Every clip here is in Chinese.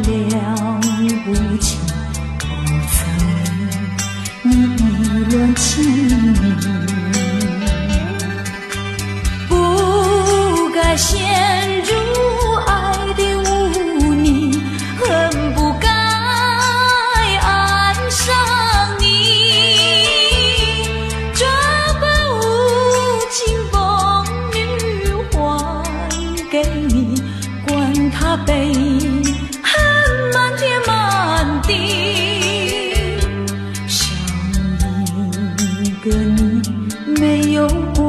了不起，不曾你意乱情迷，不该陷入爱的污泥，恨不该爱上你，这般无情风雨还给你，管他悲恨满天满地，少一个你没有关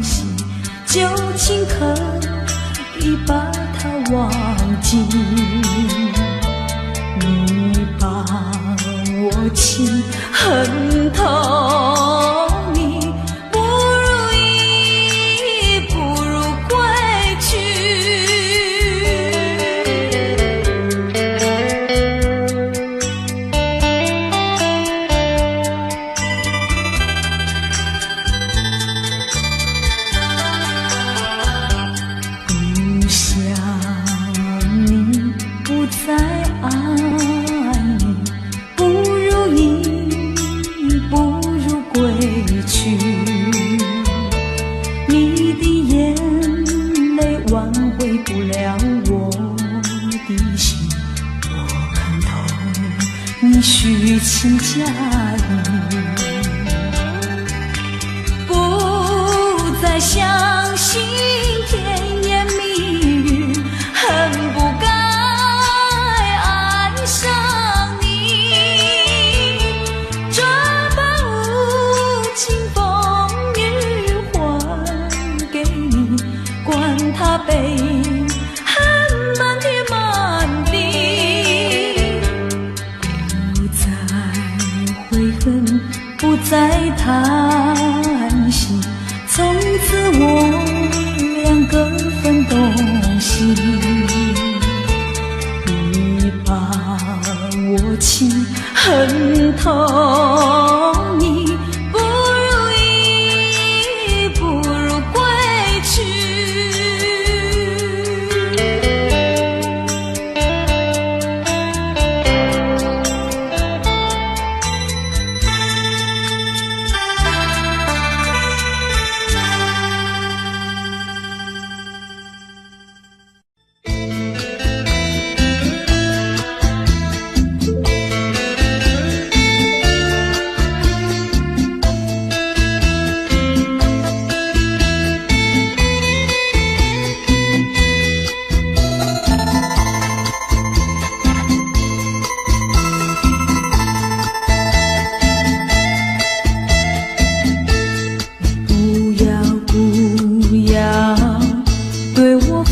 系，就请可以把它忘记。你把我情恨透，你不如意，不如归去。不想你，不再爱你，不如意，不如归去。你的眼泪挽回不了我的心，我看透你虚情假意，不再相信甜言蜜语，恨不该爱上你，这般无情风雨还给你，管他悲恨满天满地，不再悔恨，不再叹息，从此我两个分东西。你把我情恨透，你不如意，不如归去。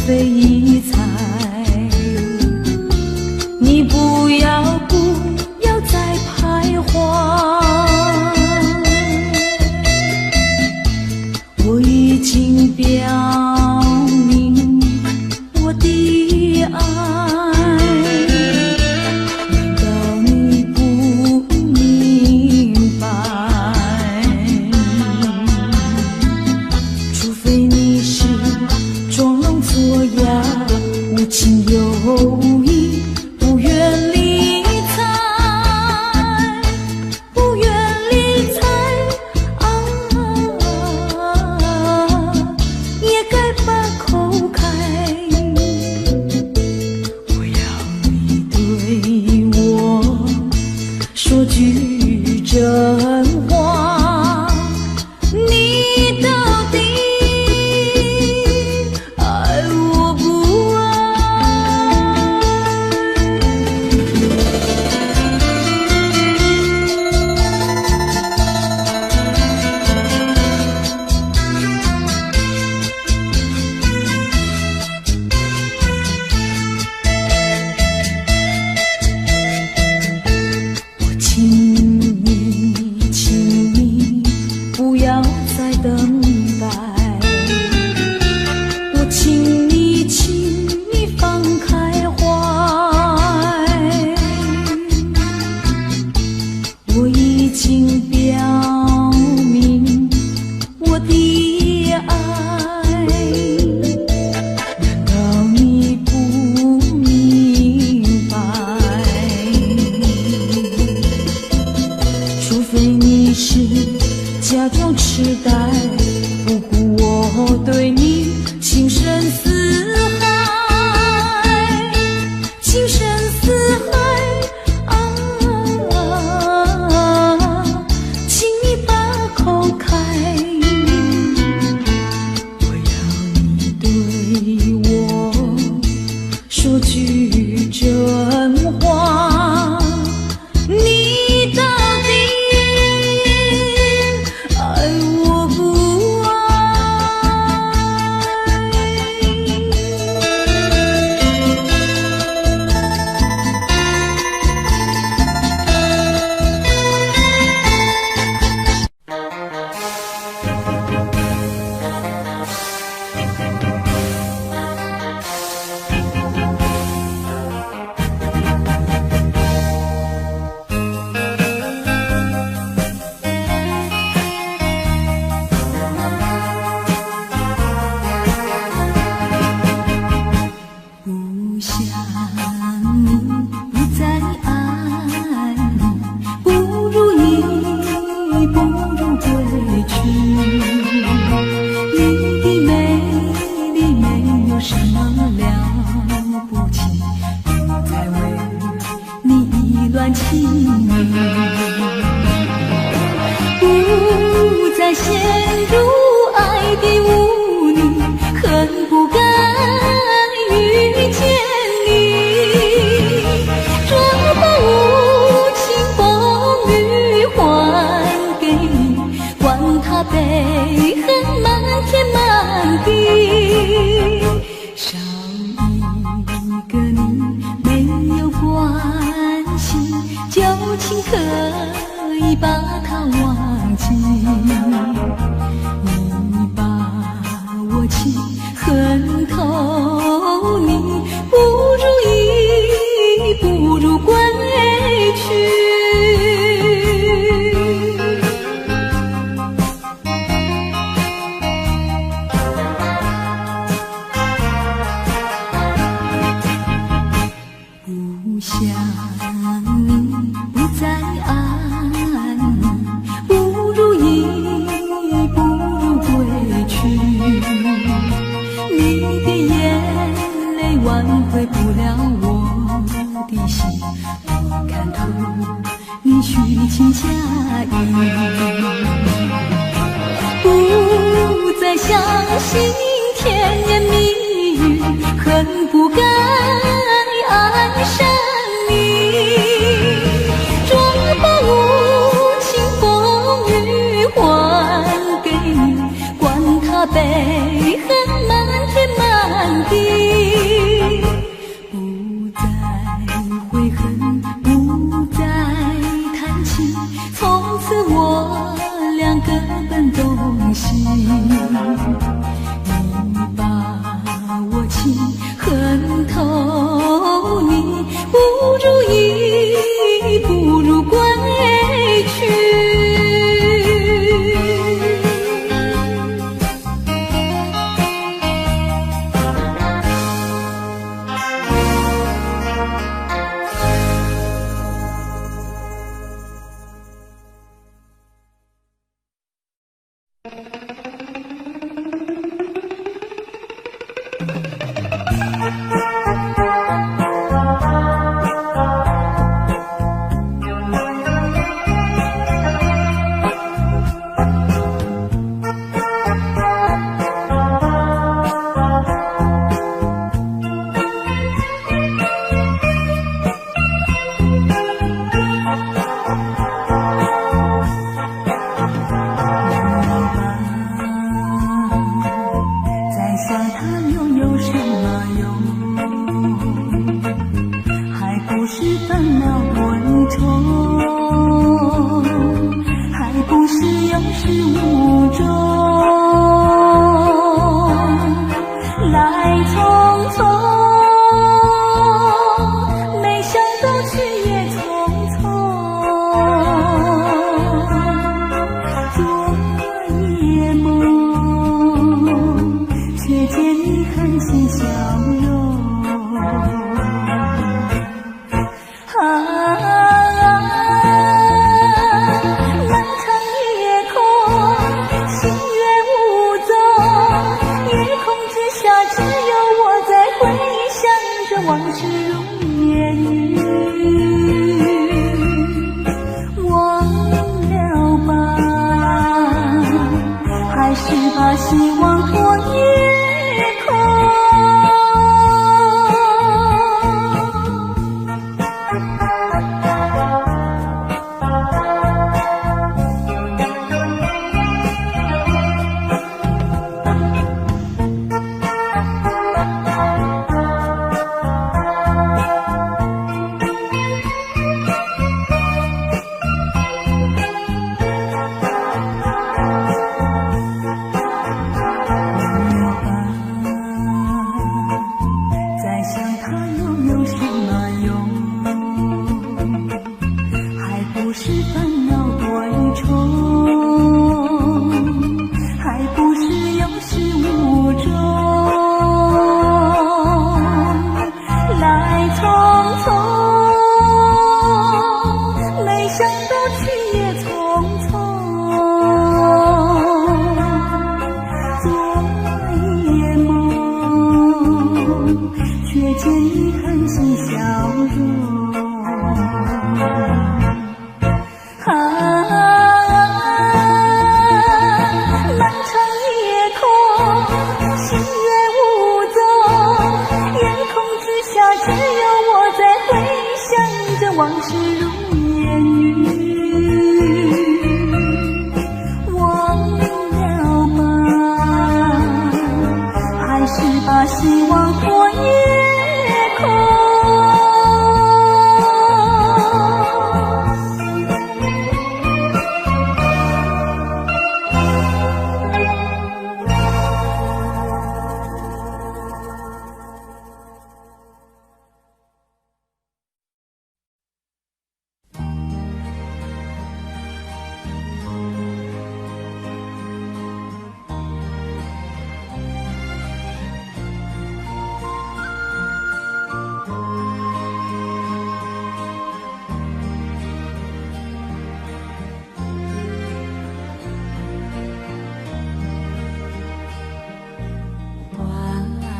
非一猜，你不要再徘徊，我已经表明我的爱，难道你不明白？除非你是装聋作哑，无情有义，不愿理睬，不愿理睬也该把口开。我要你对我说句真话，你到底请你句真话，你到底爱我不爱？不想你，不再爱你，不如意，不如归去。你的美丽没有什么了不起，不再为你意乱情迷，不再陷入爱的污泥，恨不该遇见你，若把无情风雨还给你，管他悲恨满天满地，少一个你没有关系，旧情可以把它忘记，你把我情恨透，你不如意，不如归去。不想你，不再爱你，不如意，不如归去。你的眼泪挽回不了我的心，我看透你虚情假意，不再相信甜言蜜语，恨不该爱上你，若把无情风雨还给你，管他悲恨满天满地，不再悔恨，不再叹气，从此我俩各奔东西，你把我情恨透。是如烟云，忘了吧，还是把希望托夜空。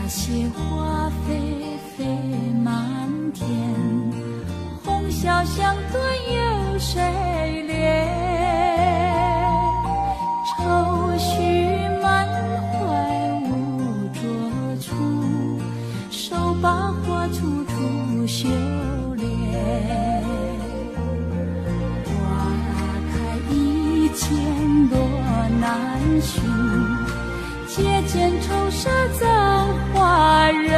雪花飞飞满天，红小巷端有谁怜？愁绪满怀无着处，手把花处处修炼。花开一千多难寻，借剑愁杀造花人，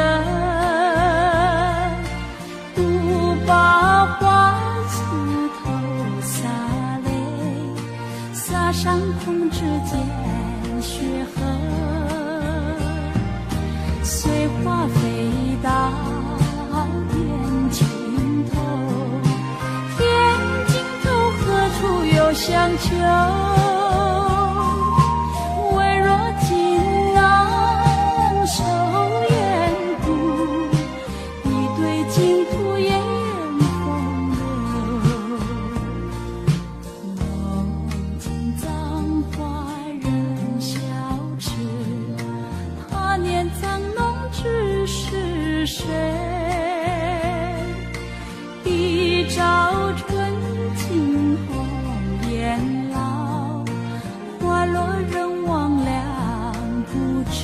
独把花枝头洒泪，洒上空之间血痕。随花飞到天尽头，天尽头何处有香丘？一朝春尽红颜老，花落人忘两不知。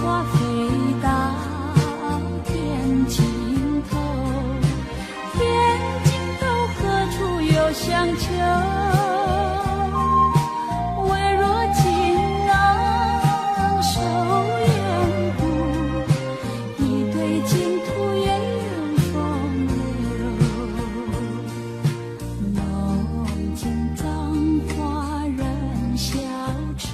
花飞到天尽头，天尽头何处有香丘？微若锦囊收眼骨，一对净土也风流。梦见葬花人笑痴，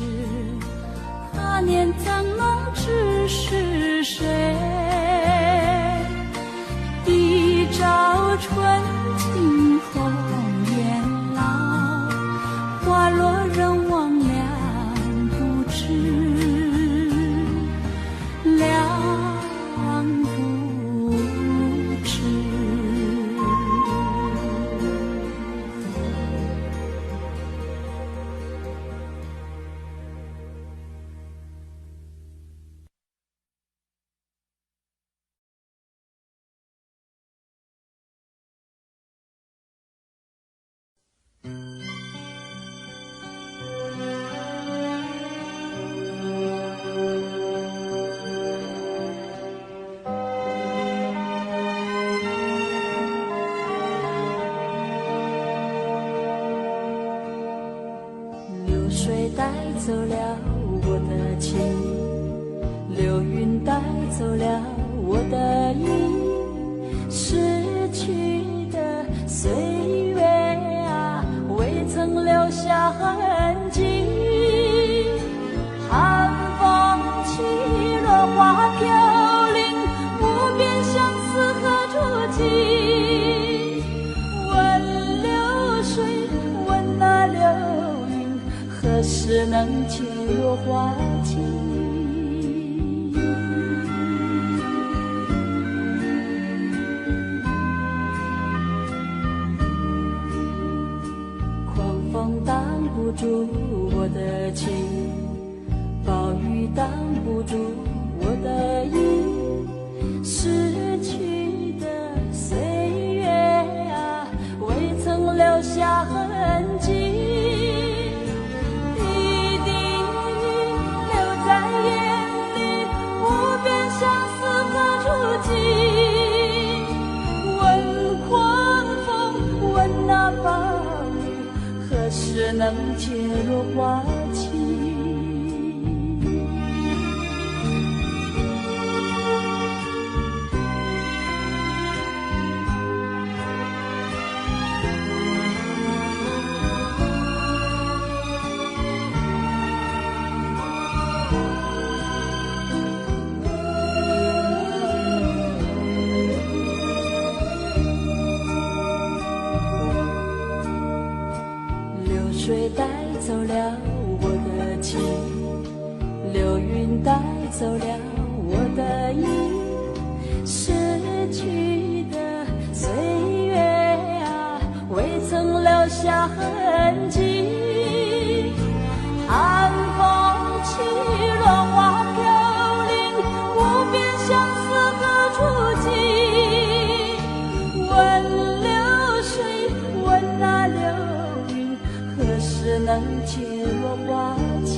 他年藏梦知是谁？一朝春尽红颜老，花落人忘两不知，两不知。水带走了我的情，流云带走了我的意，逝去的岁月啊，未曾留下痕迹。寒风起落，花飘零，无边相思何处寄？问流水，问那流云，何时能尽落花期？狂风风挡不住我的情，暴雨挡不住我的意，逝去的岁月啊，未曾留下痕迹，一滴雨留在眼里，无边相思何处寄？问狂风，问那暴雨，何时能结落花期？水带走了我的情，流云带走了我的意，逝去的岁月啊，未曾留下痕迹。寒风起，落花飘零，无边相思何处寄？问流水，问那流云，何时能结落花期？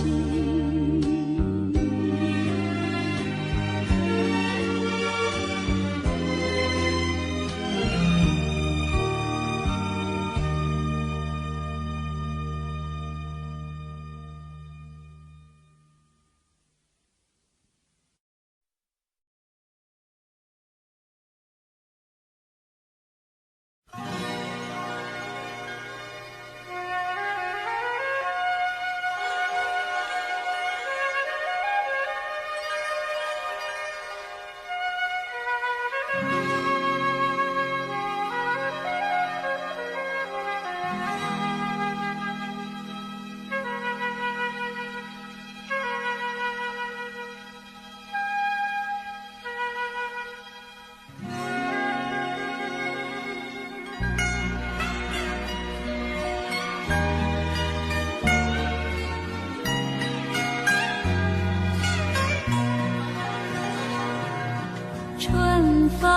春风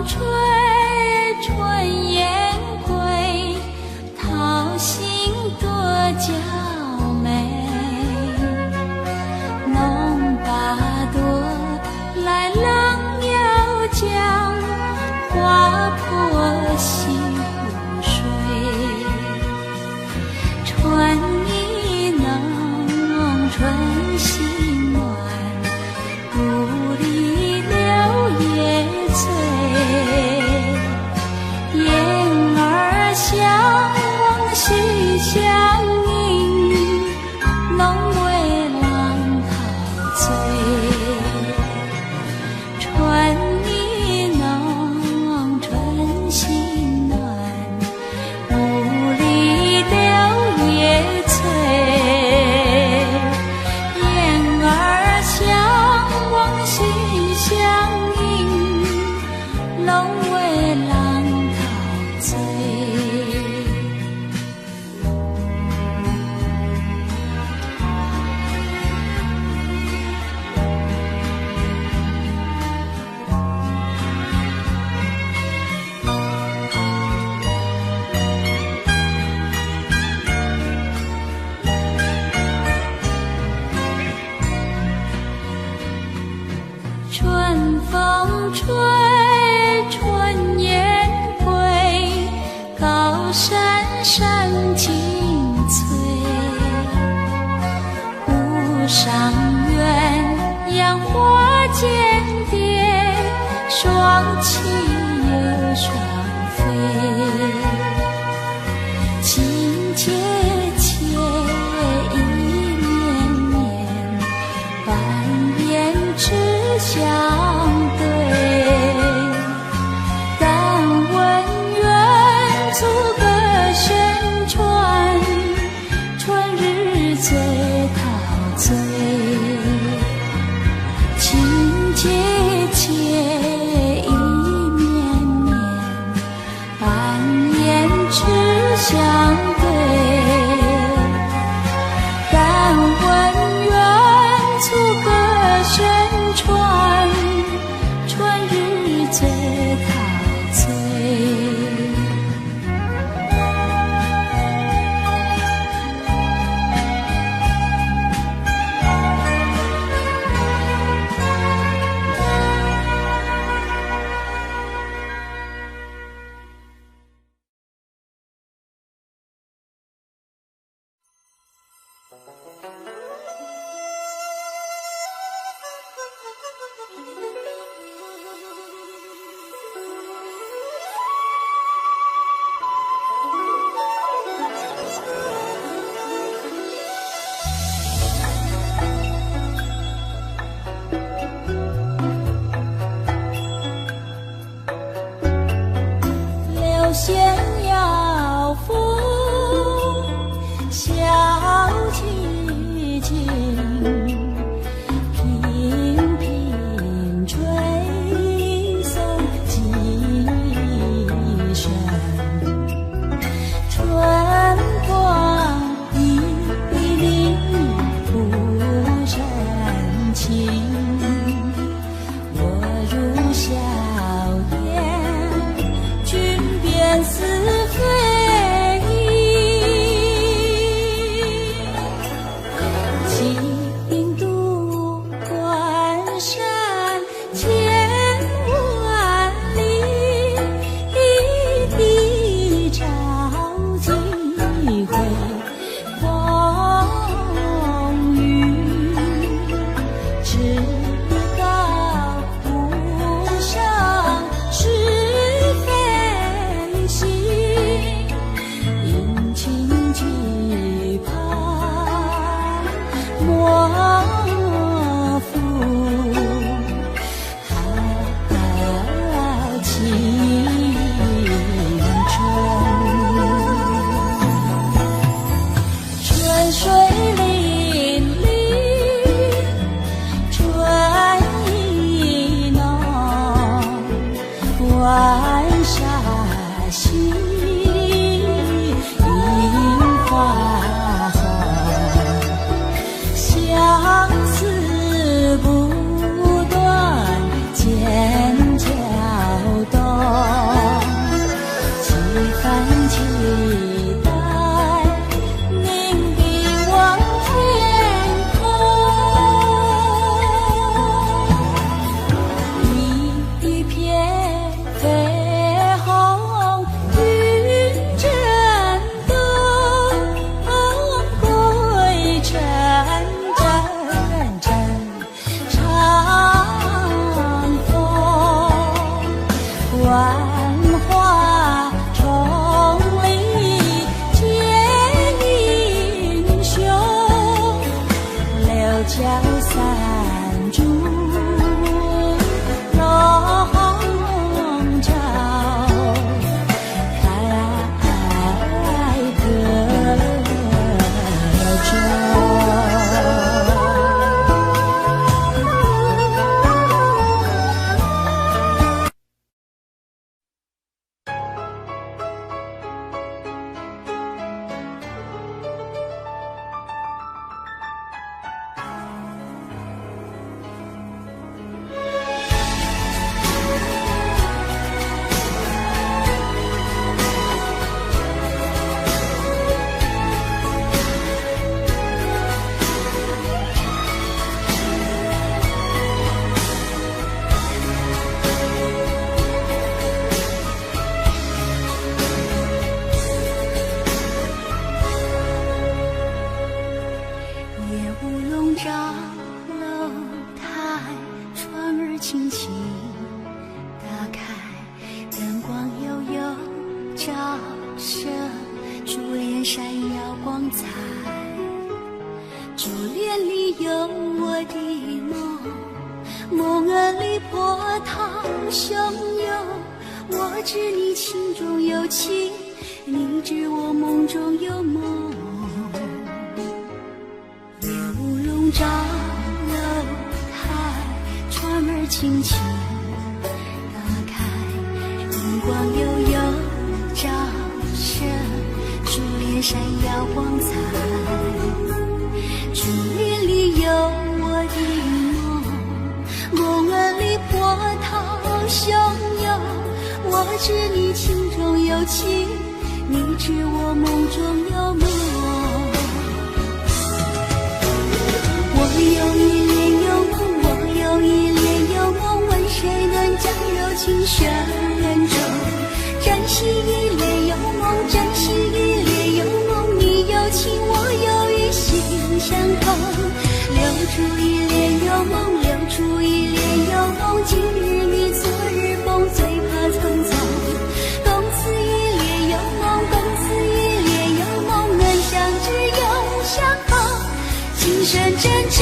吹，春雁归，桃心多娇美。弄把朵来郎要将，花破心水。春意浓，春心暖，故里叶翠，燕儿相望喜相迎，浓为浪陶醉。春意浓，春心暖，故里柳叶翠，燕儿相望喜相迎，浓为浪陶醉。春风吹，春雁归，高山山青翠。湖上鸳鸯花间蝶，双栖又双飞。情切切，意绵绵，半边痴相对，但闻远处歌声传，春日最陶醉。情切切，意绵小提琴频频吹送几声，春光一粼不深情，我如笑颜，君便似飞鹰，轻渡关山千万里，一朝几回风雨，直到湖上是非行，引擎击盘莫负豪情春水淋漓，春意浓，晚霞西，樱花红，相思不断渐搅动，几番期待凝碧望天空，一片绯红云震动，归程阵阵长风，万花丛里见英雄，六角散珠笼罩，开个中。夜雾笼罩楼台，窗儿轻轻打开，灯光悠悠照射，珠帘闪耀光彩。珠帘里有我的梦，梦儿里波涛汹涌。我知你情中有情，你知我梦中有梦。夜雾笼罩楼台，窗儿轻轻打开，灯光悠悠照射，珠帘闪耀光彩。珠帘里有我的梦，梦儿里波涛汹涌。我知你情中有情，你知我梦中有梦。我有一帘幽梦，我有一帘幽梦，问谁能将柔情深重？珍惜一帘幽梦，珍惜一帘幽梦，你有情我有意，心相通。留住一帘幽梦，留住一帘幽梦，今日你昨日梦，最怕匆匆。共此一帘幽梦，共此一帘幽梦，能相知永相逢，情深真诚。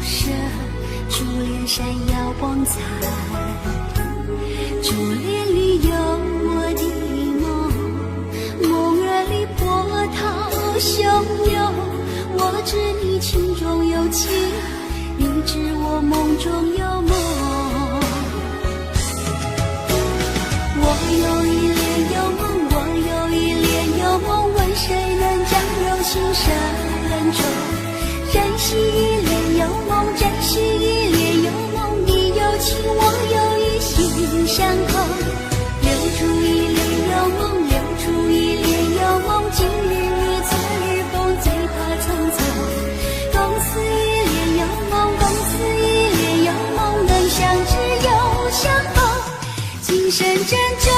射珠帘闪耀光彩，珠帘里有我的梦，梦儿里波涛汹涌。我知你情中有情，你知我梦中有梦。我有一帘幽梦，我有一帘幽梦，问谁能将柔情深重？珍惜一帘幽梦，珍惜一帘幽梦，你有情我有意，心相通。留住一帘幽梦，留住一帘幽梦，今日你昨日风，最怕匆匆。共此一帘幽梦，共此一帘幽梦，能相知又相逢，今生珍重。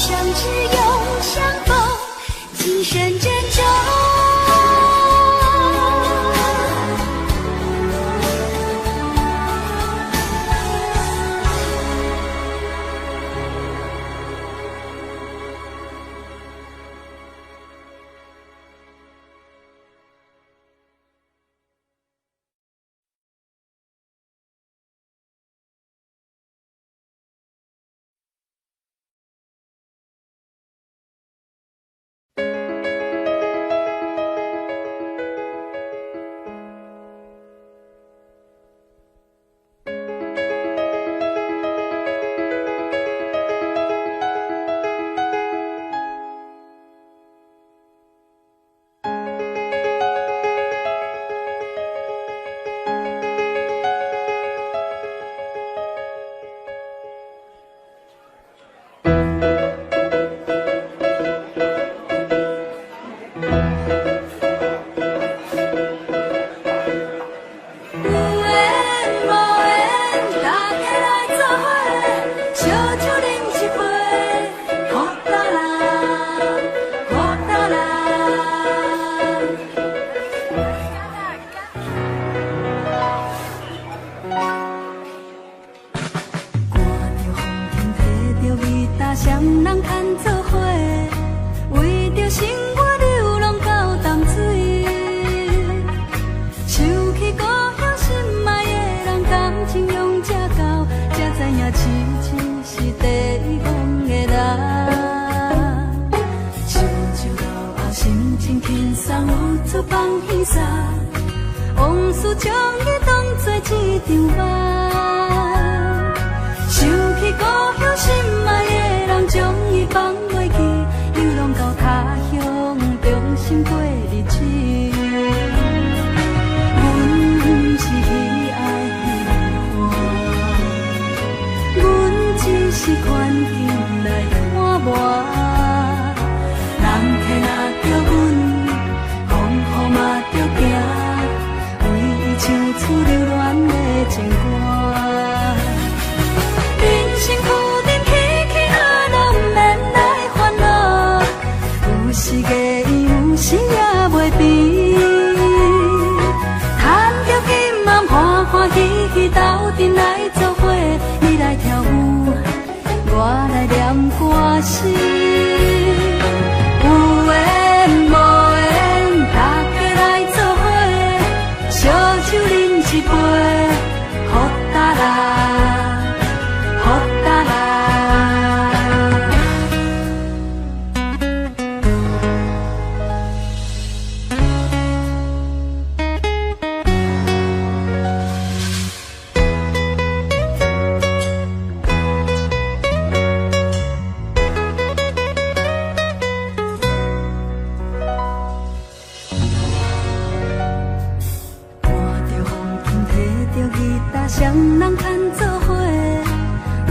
相知又相逢，今生珍重。往事将伊当作一场梦，想起故乡心爱的人，将伊放袂记，流浪到他乡，重新过日子。阮是喜爱的花，阮只是看见来看磨，人客若着阮，风雨嘛着行。唱出流恋的情歌，人生浮沉起起落落，不免来烦恼。有时月圆，有时也袂甜。赚着金仔，欢欢喜喜斗阵来作伙，你来跳舞，我来念歌词。有缘无缘，大家来作伙，烧酒啉一杯，好哒啦，好哒啦。双人牵做伙，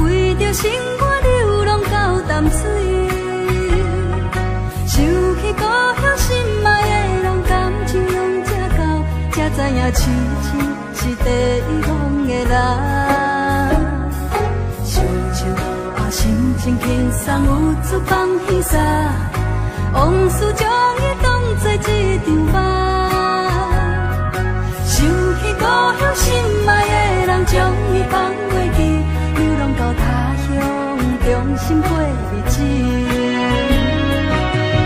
为着生活流浪到淡水。想起故乡心爱的人，感情拢才到，才知影痴情是第一路。人。想笑啊，心情轻松，有出放轻松，往事将伊当作一场梦。想起故乡心爱的人，将伊放袂记，流浪到他乡，重新过日子。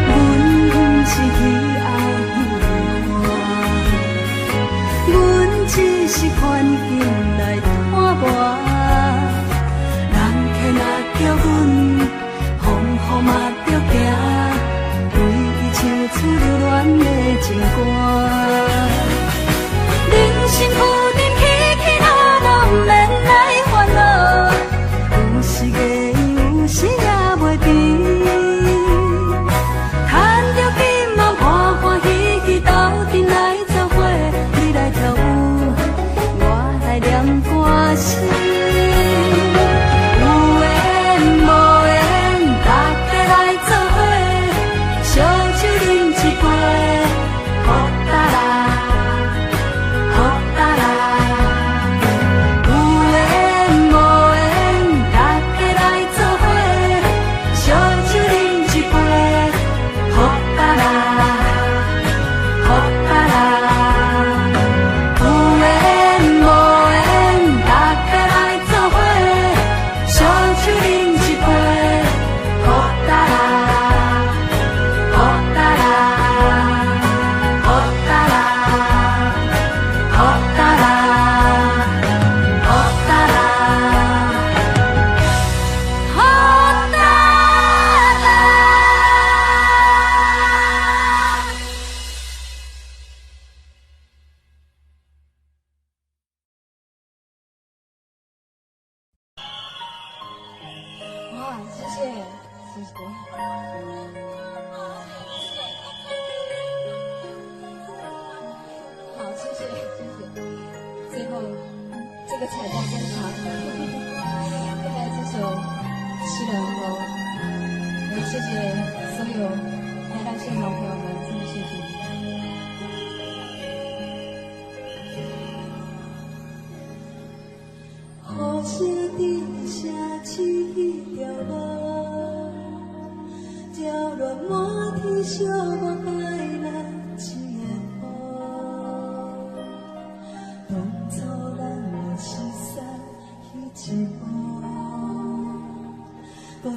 阮是彼爱彼爱，阮只是环境来拖磨。人客若叫阮，风雨嘛着行，为伊唱出留恋的情歌。人生有阵起起落落，毋免来烦恼，有时月圆，有时也袂甜。趁着今晚欢欢喜喜，斗阵来作伙，你来跳舞，我来念歌词。有缘无缘，大家来做伙，烧酒饮一杯，好哒啦。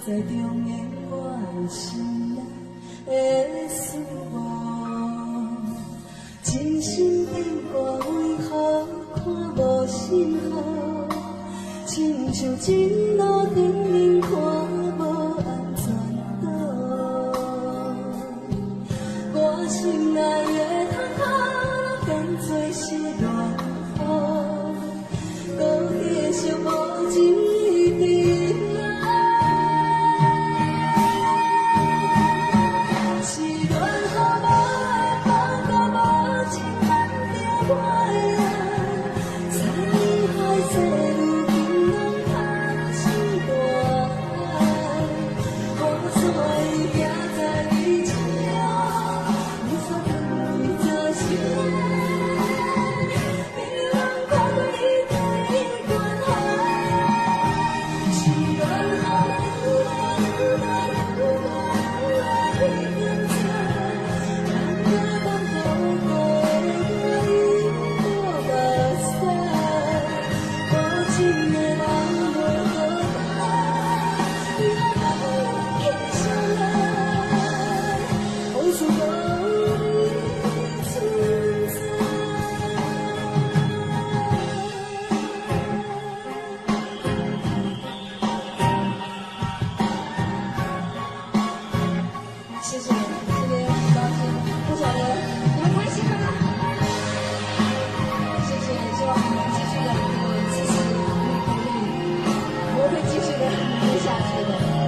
在中间我心的思望，真心变卦为何看无信号？亲像前路顶面看无安全岛，我心爱的他他变做是乱雨，搁继续无情。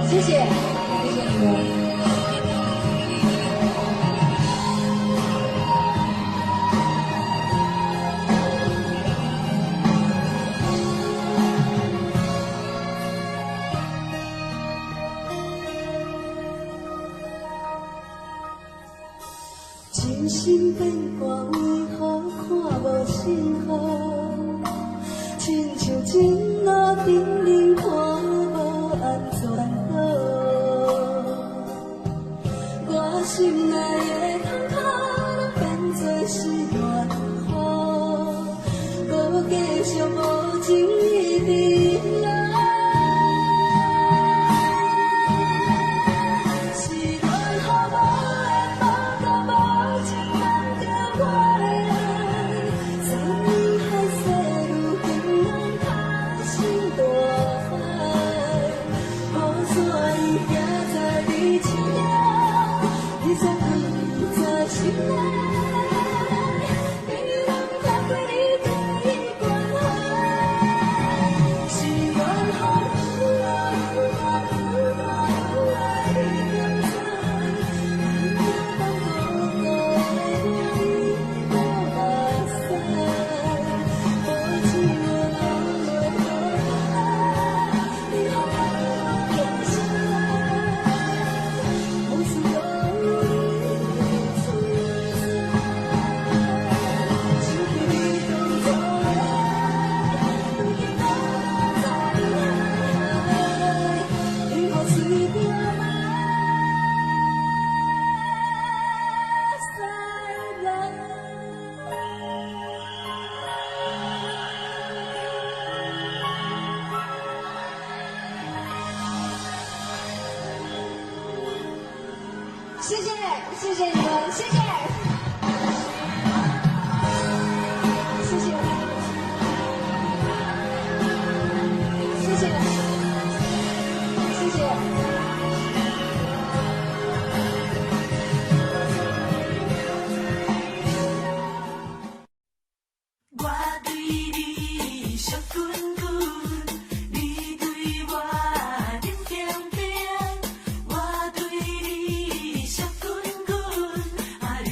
谢谢，谢谢你们。真心变卦为何看无信号？亲像情路顶顶看无安怎好，我心爱的坎坷变作是乱雨，搁继续无情意伫来。谢谢，谢谢你们，谢谢，谢谢，谢谢，谢谢。我对你惜滚滚，你对我冷冰冰。我对你惜滚滚，啊你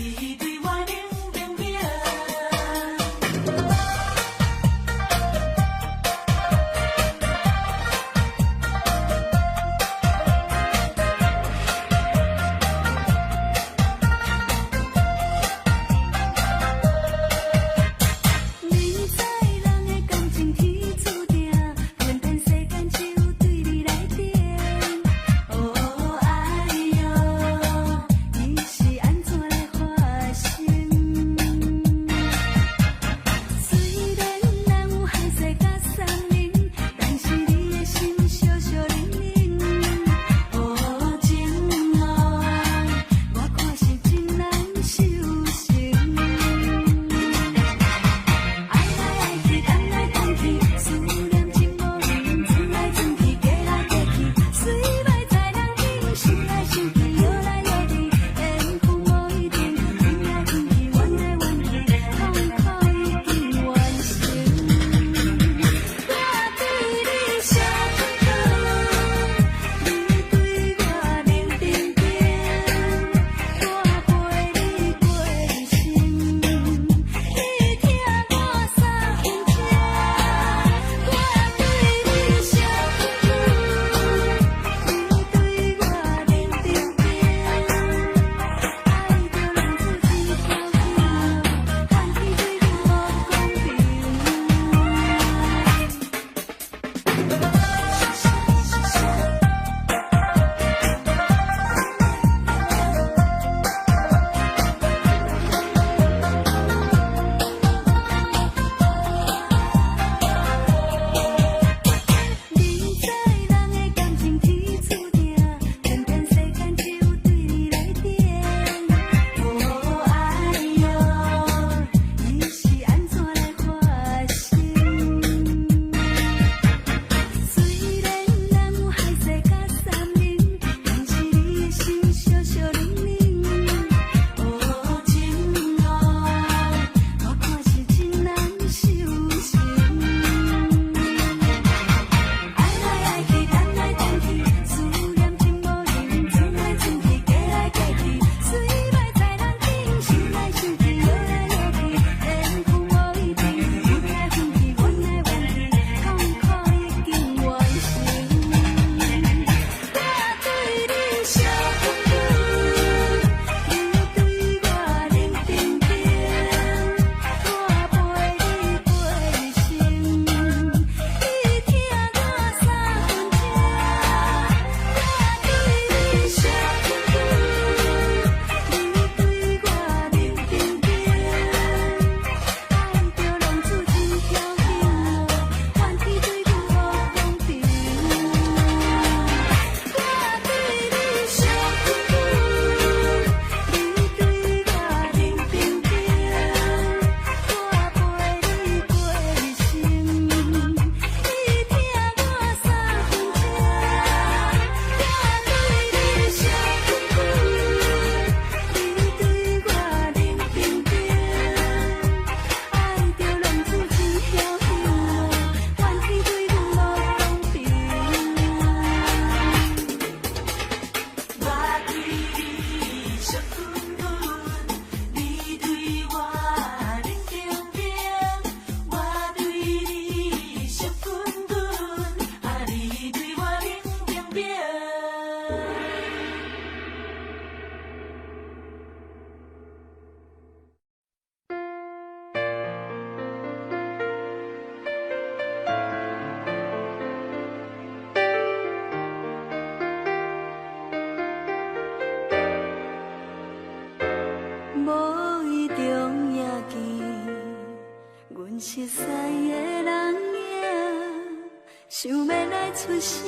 想要来出声，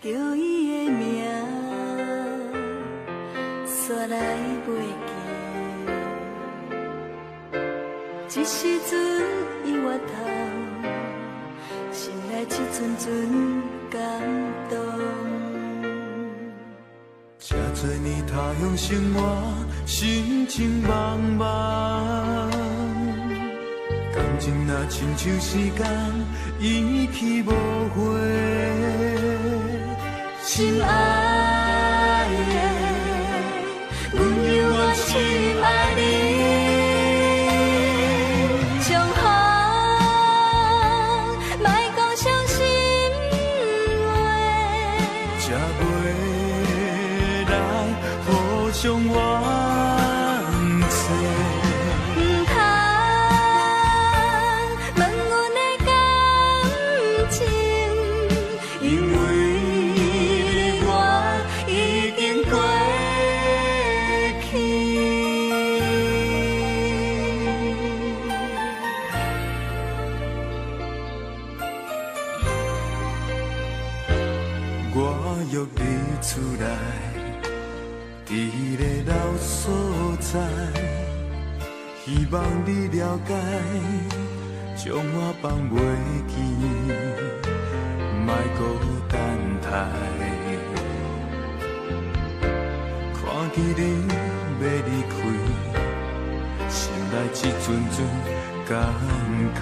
叫伊的名，煞来袂记。一时阵伊越头，心内一阵阵感动。这多年他乡生活，心情茫茫。感情若亲像时间已去无回，心爱的，阮犹原心爱你。上好，莫讲伤心话，才袂来互相怨嗟。厝内，伫个老所在，希望你了解，将我放袂记，莫孤单待。看见你要离开，心内一阵阵感慨。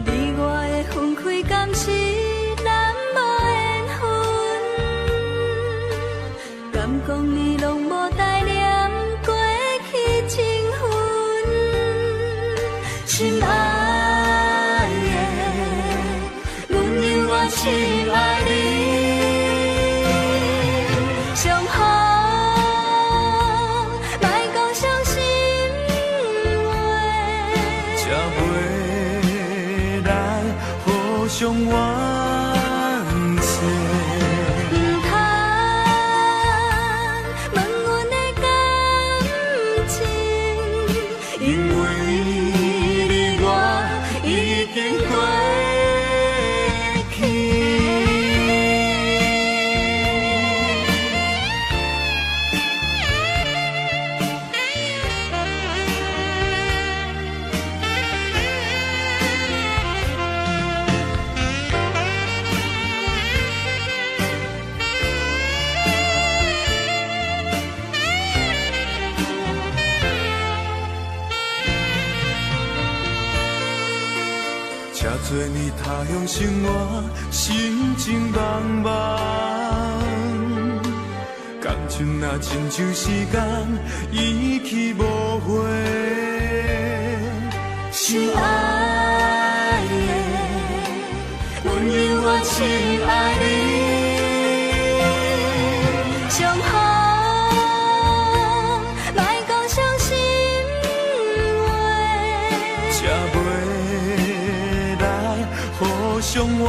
你我的分开敢是？讲你拢无带念过去情分，心爱的，阮犹原心爱你。上好，莫讲伤心话，才袂来互相怨嗟。多年他乡生活，心情茫茫。感情若亲像时间已去无回，心爱的，阮犹原心爱你。上好，莫讲伤心话，才袂来互相怨嗟。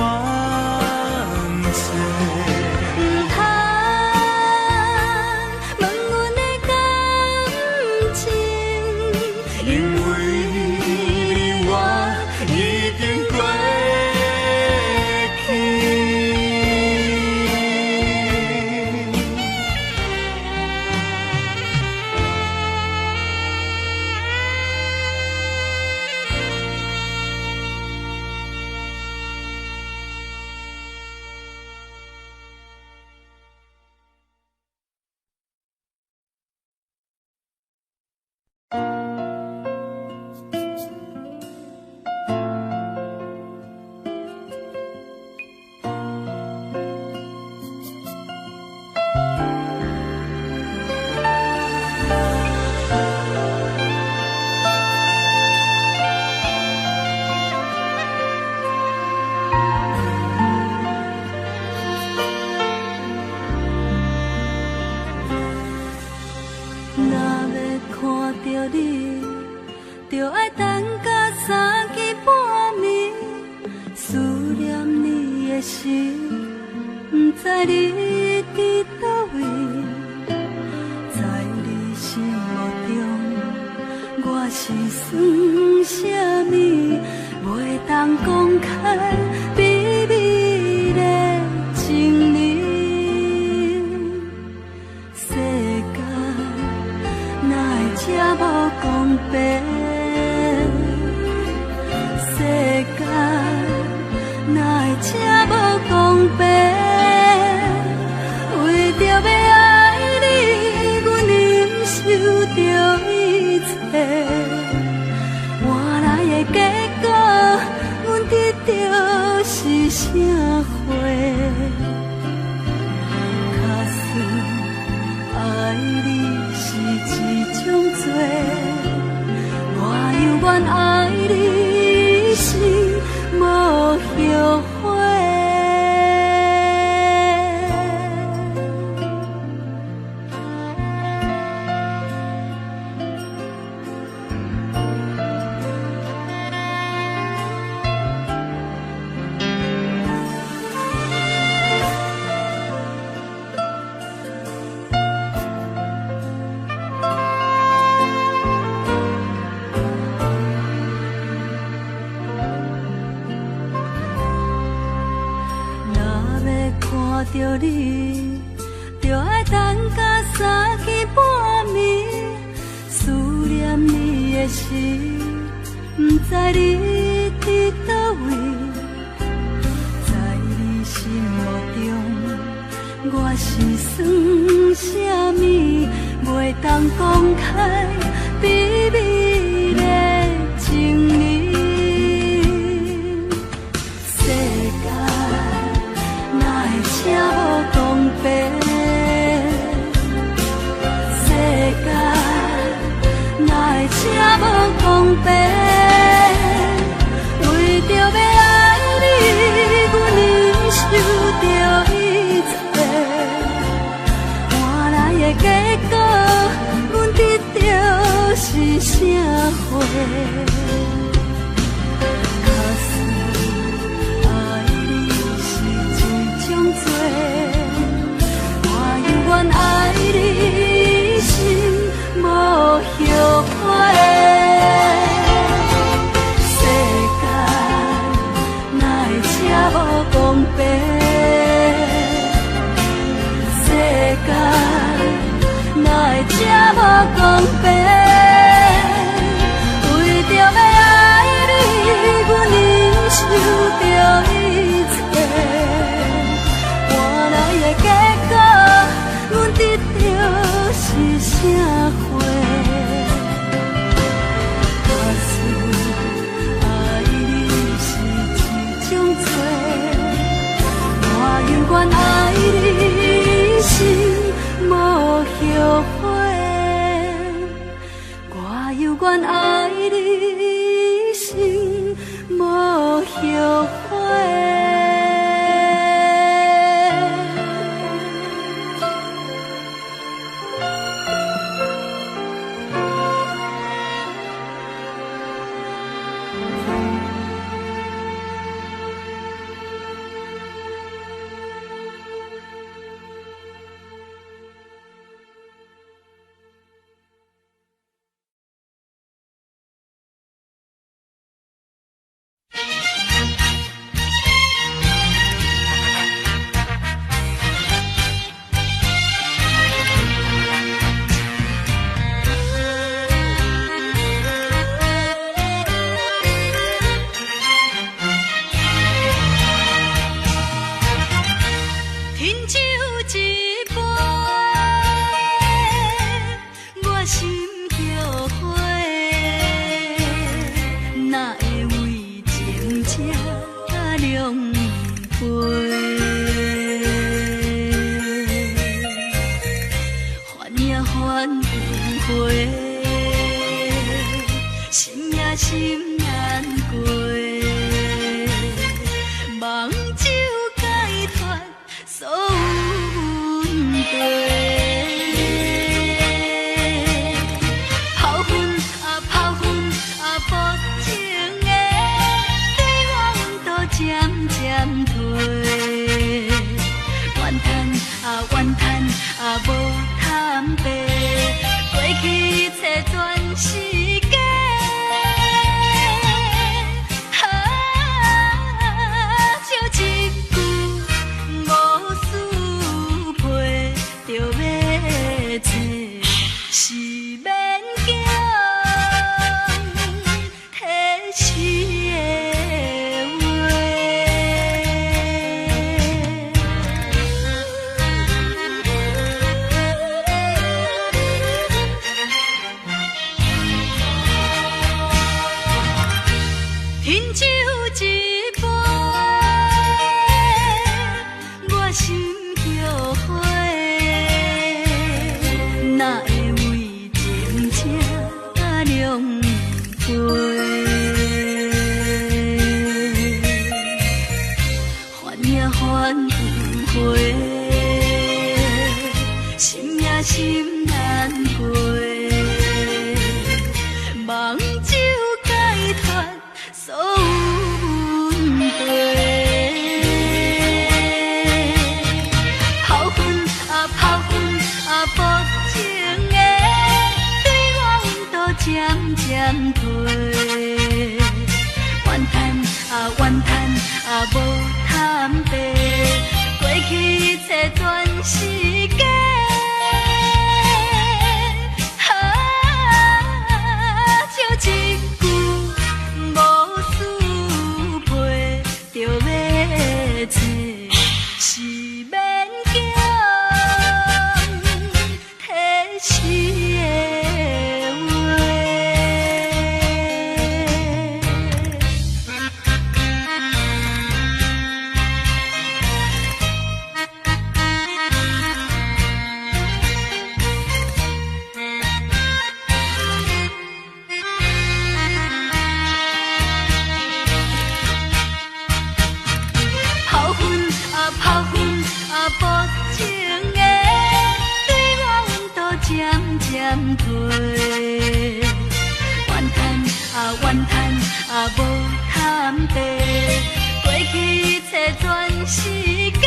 知你伫倒位，在你心目中，我是算啥物？袂当我犹原爱你心无后悔。看着你，就爱等到三更半暝，思念你的心，不知你伫倒位，在你心目中，我是算啥物，袂当公开秘密的情意。才无公平，世界哪会这无公平？为着要爱你，阮忍受着一切，换来的结果，阮得到是啥货？爱你心无后悔，世界哪会这无公平？世界哪会这无公平？为着要爱你，阮忍受着一切，换来的结果。阮得到是啥货？假使爱你是一种罪，我犹原爱你心无后悔，我犹原爱你心无后悔。心难过，梦酒解脱所有问题。泡粉泡粉无情的，对我温度渐渐退。怨叹无坦白，过去一切全是假。是免惊，体誓的话。饮酒一杯，我心后悔。哪会为情正退，怨叹啊怨叹啊无谈白，过去一切全是假。就一句无事陪，就要找是免惊体死的话。泡粉无情的，对我温度渐渐退。怨叹无谈白，过去一切全是假。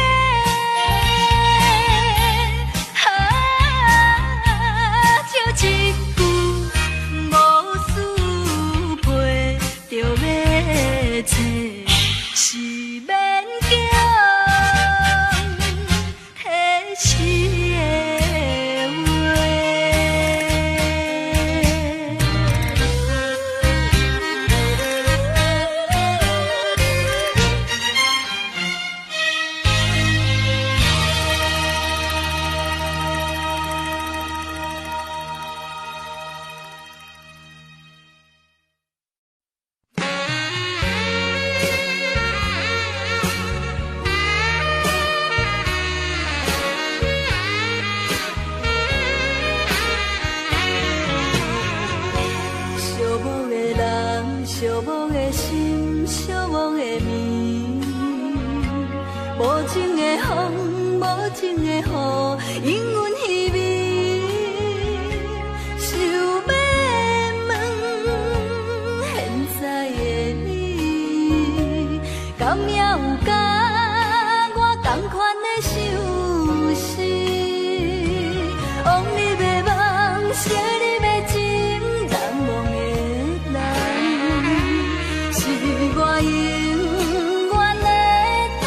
就一句无事陪，就要找是免惊。是的话，寂寞的心，寂寞的眠，无情的风，无情的雨，因阮稀微。想要问，现在的你，敢也有甲我同款的想事？往日的梦，写你的情，难忘的。我永远的等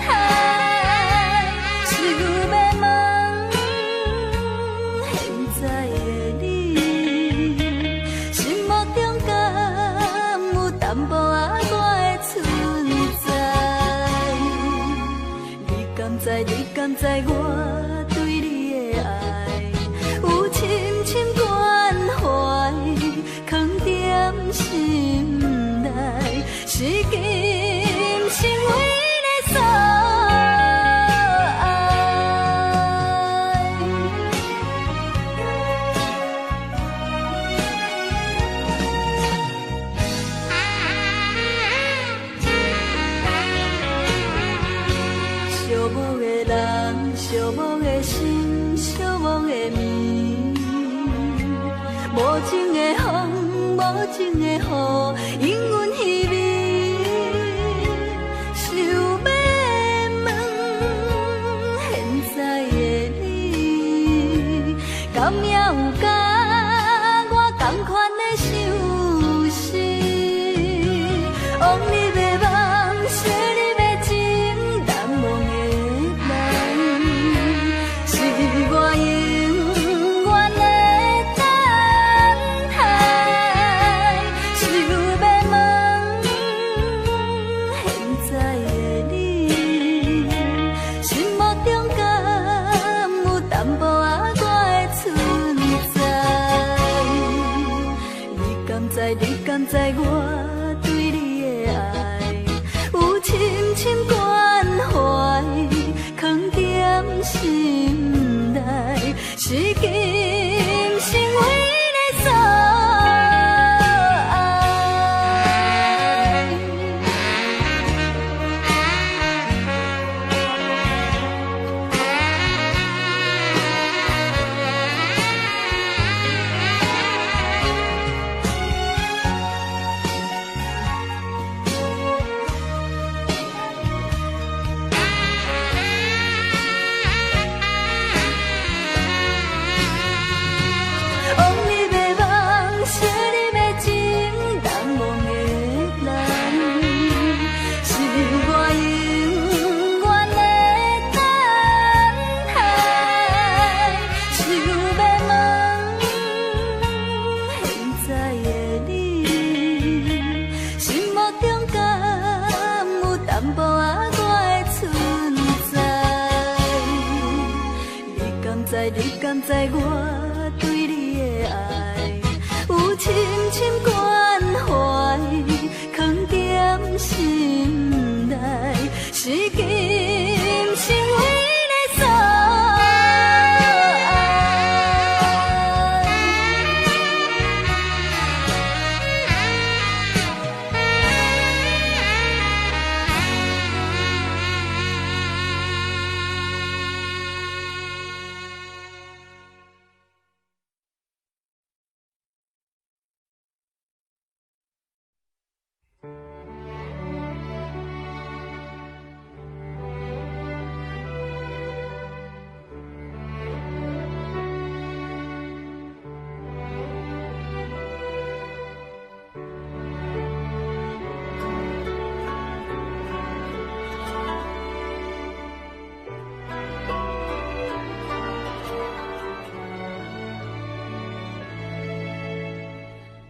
待，是要问，现在的你，心目中敢有淡薄仔我的存在？你敢知我对你的爱有深深关怀，藏在心。是今生唯一的所爱。寂寞的人，寂寞的甘知我对你的爱有深深关怀，藏在心内，是今生唯一的所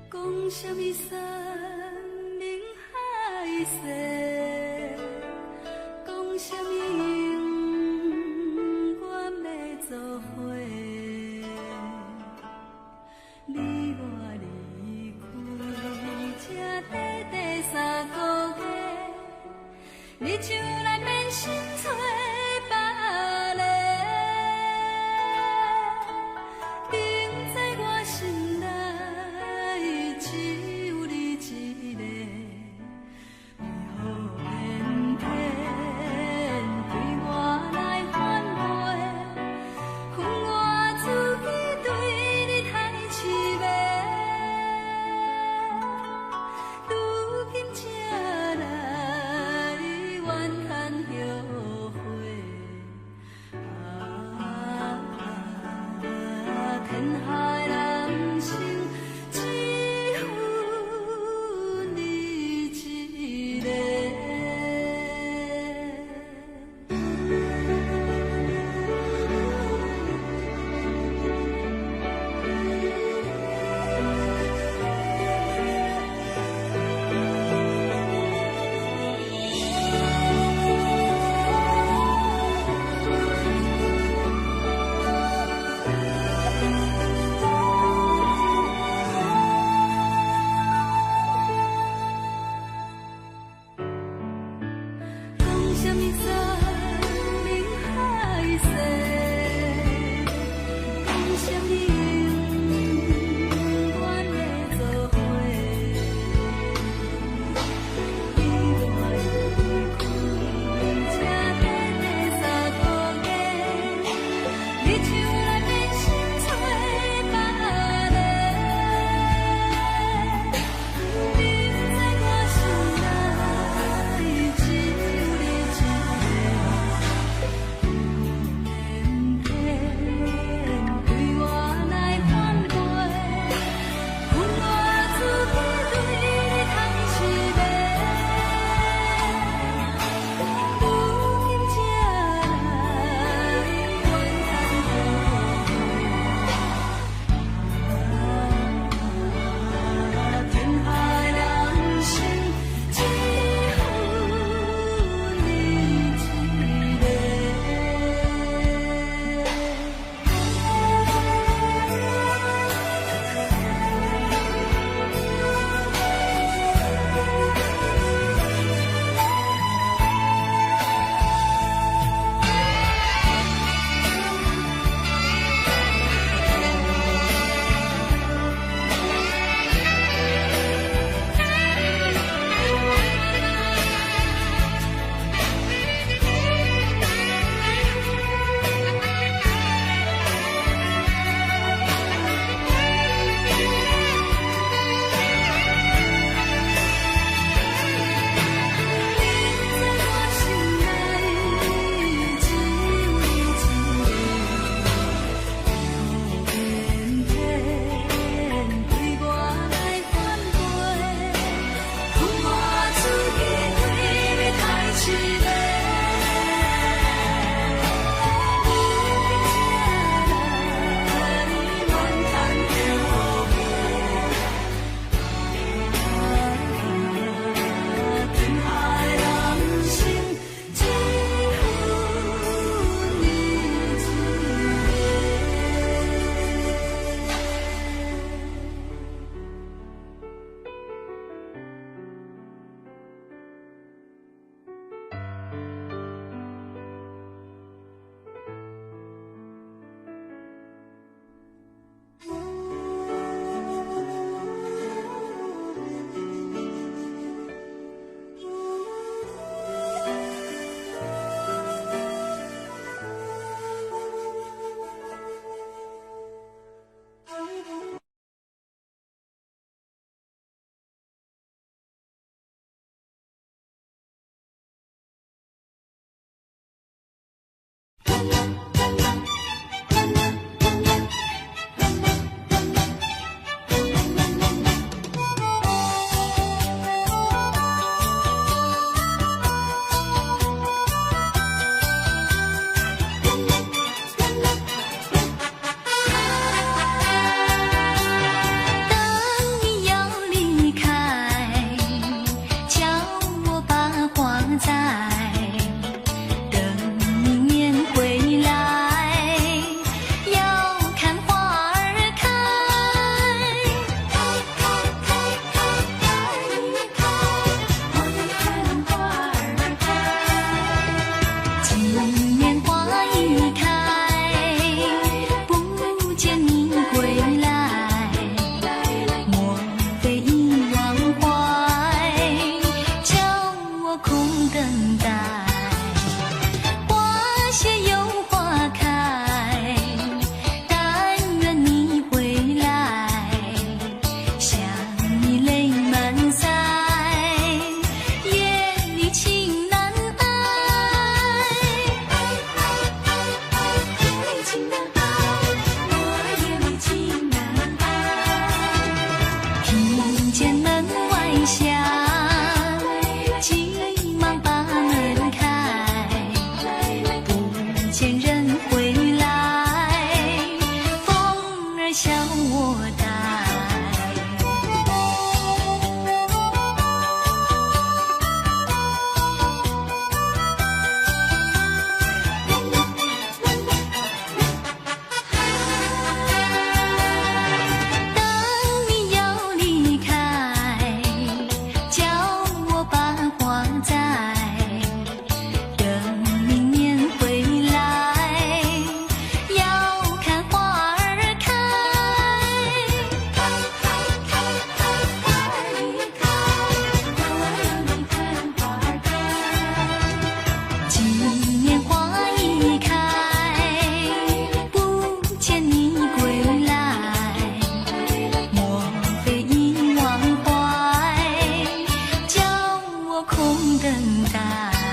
讲什么山明海誓，讲什么永远要做伙。你我离开这短短3个月，你就来变心找别个，等在我心内。只有你一个，为何偏偏对我来反背？恨我自己对你太痴迷，如今才来怨叹后悔。空等待。